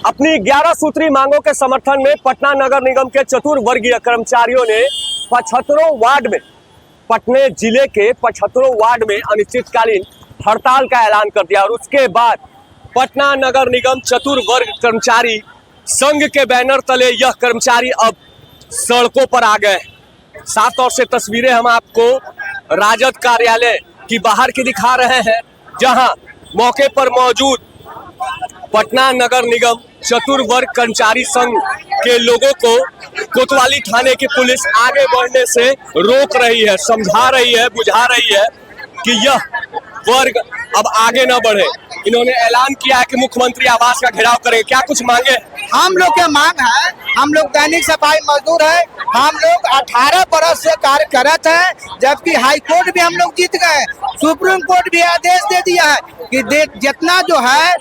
अपनी 11 सूत्री मांगों के समर्थन में पटना नगर निगम के चतुर्वर्गीय कर्मचारियों ने 75 वार्ड में पटना जिले के 75 वार्ड में अनिश्चितकालीन हड़ताल का ऐलान कर दिया। और उसके बाद पटना नगर निगम चतुर्वर्ग कर्मचारी संघ के बैनर तले यह कर्मचारी अब सड़कों पर आ गए। साफ तौर से तस्वीरें हम आपको राजद कार्यालय की बाहर की दिखा रहे हैं, जहां मौके पर मौजूद पटना नगर निगम चतुर्वर्ग कर्मचारी संघ के लोगों को कोतवाली थाने की पुलिस आगे बढ़ने से रोक रही है, समझा रही है, बुझा रही है कि यह वर्ग अब आगे न बढ़े। इन्होंने ऐलान किया है कि मुख्यमंत्री आवास का घेराव करेंगे। क्या कुछ मांगे? हम लोग के मांग है, हम लोग दैनिक सफाई मजदूर है, हम लोग 18 बरस से कार्य करते हैं, जबकि हाई कोर्ट भी हम लोग जीत गए, सुप्रीम कोर्ट भी आदेश दे दिया है कि जितना जो है,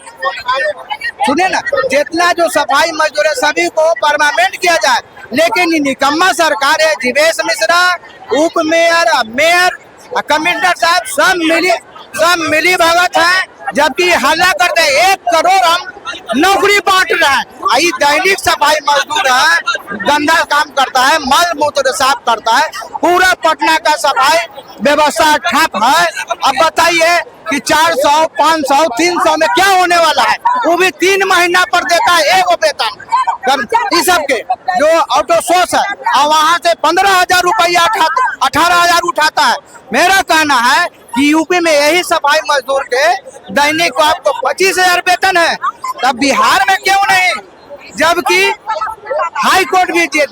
सुने ना, जितना जो सफाई मजदूर है सभी को परमानेंट किया जाए। लेकिन निकम्मा सरकार है, जीवेश मिश्रा, उप मेयर, मेयर, कमिश्नर साहब सब मिली भगत है, जबकि हल्ला करते 1 करोड़ हम नौकरी बांट रहे हैं। ये दैनिक सफाई मजदूर है, गंदा काम करता है, मल मूत्र साफ करता है, पूरा पटना का सफाई व्यवस्था ठप है। अब बताइए कि 400, 500, 300 में क्या होने वाला है? वो भी 3 महीना पर देता है एगो वेतन। इस सब के जो ऑटो सोर्स है और वहाँ से 15,000 रुपया 18,000 उठाता है। मेरा कहना है कि यूपी में यही सफाई मजदूर के दैनिक को आपको 25,000 वेतन है, तब बिहार में क्यों नहीं? जबकि हाई कोर्ट भी दे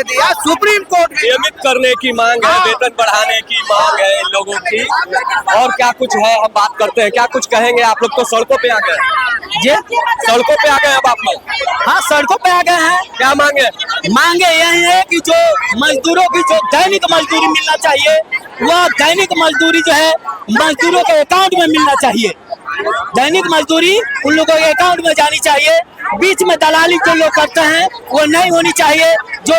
दिया, सुप्रीम कोर्ट भी। नियमित करने की मांग है, वेतन बढ़ाने की मांग है इन लोगों की। और क्या कुछ है, हम बात करते हैं। क्या कुछ कहेंगे? आप लोग तो सड़कों पे आ गए जी, सड़कों पे आ गए अब आप लोग? हाँ, सड़कों पे आ गए हैं। क्या मांगे? मांगे यही है कि जो मजदूरों की जो दैनिक मजदूरी मिलना चाहिए, वह दैनिक मजदूरी जो है मजदूरों के अकाउंट में मिलना चाहिए। दैनिक मजदूरी उन लोगों के अकाउंट में जानी चाहिए। बीच में दलाली जो लोग करते हैं वो नहीं होनी चाहिए। जो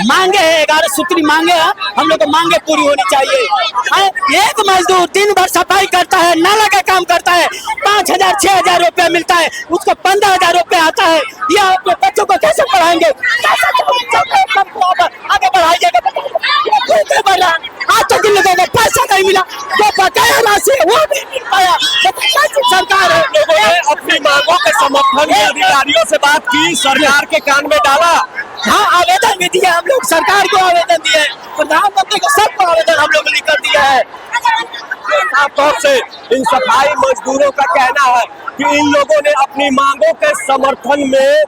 मांगे है, 11 सूत्री मांगे हैं, हम लोग को मांगे पूरी होनी चाहिए। एक मजदूर दिन भर सफाई करता है, नाला का काम करता है, 5,000 6,000 रुपया मिलता है, उसको 15,000 रुपया आता है। यह अपने बच्चों को कैसे पढ़ाएंगे? आगे बढ़ाइएगा। आज तक इन लोगों को पैसा नहीं मिला, जो बकाया राशि है वो भी नहीं पाया। सरकार है, लोगों ने अपनी मांगों के समर्थन में अधिकारियों से बात की, सरकार के कान में डाला। हाँ, आवेदन भी दिया हम लोग, सरकार को आवेदन दिए, प्रधानमंत्री को, सबको आवेदन हम लोग लिख कर दिया है। साफ तौर से इन सफाई मजदूरों का कहना है कि इन लोगों ने अपनी मांगों के समर्थन में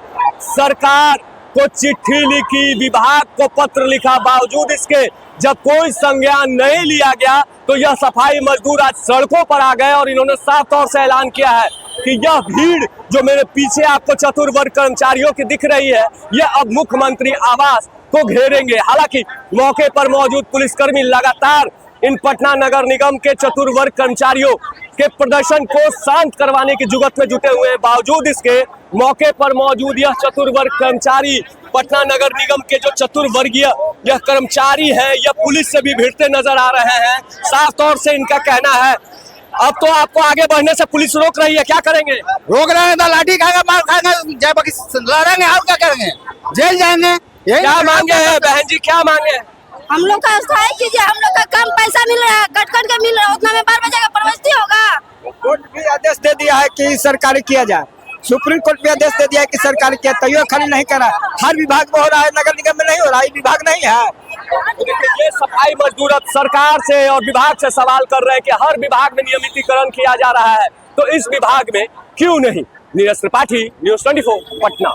सरकार को चिट्ठी लिखी, विभाग को पत्र लिखा, बावजूद इसके जब कोई संज्ञान नहीं लिया गया तो यह सफाई मजदूर आज सड़कों पर आ गए। और इन्होंने साफ तौर से ऐलान किया है कि यह भीड़ जो मेरे पीछे आपको चतुर्वर्ग कर्मचारियों की दिख रही है, यह अब मुख्यमंत्री आवास को घेरेंगे। हालांकि मौके पर मौजूद पुलिसकर्मी लगातार इन पटना नगर निगम के चतुर्वर्ग कर्मचारियों के प्रदर्शन को शांत करवाने की जुगत में जुटे हुए हैं। बावजूद इसके मौके पर मौजूद यह चतुर्वर्ग कर्मचारी, पटना नगर निगम के जो चतुर्वर्गीय यह कर्मचारी है, यह पुलिस से भी भिड़ते नजर आ रहे हैं। साफ तौर से इनका कहना है अब तो आपको आगे बढ़ने से पुलिस रोक रही है, क्या करेंगे? रोक रहे हैं तो लाठी खाएगा, मार खाएगा, लड़ेंगे और क्या करेंगे? जेल जाएंगे। क्या मांगे हैं बहन जी, क्या मांगे? हम लोग का सहाय कीजिए, हम लोग का कम पैसा मिल रहा है, कट के मिल रहा है, उतना में 12 बजे का प्रवस्ती होगा। कोर्ट भी आदेश दे दिया है कि सरकारी किया जाए, सुप्रीम कोर्ट भी आदेश दे दिया है कि सरकारी किया, तैयो खाली नहीं करा। हर विभाग में हो रहा है, नगर निगम में नहीं हो रहा है, विभाग नहीं है। ये सफाई मजदूर अब सरकार से और विभाग से सवाल कर रहे हैं कि हर विभाग में नियमितीकरण किया जा रहा है, तो इस विभाग में क्यों नहीं? नीरज त्रिपाठी, न्यूज़ 24 पटना।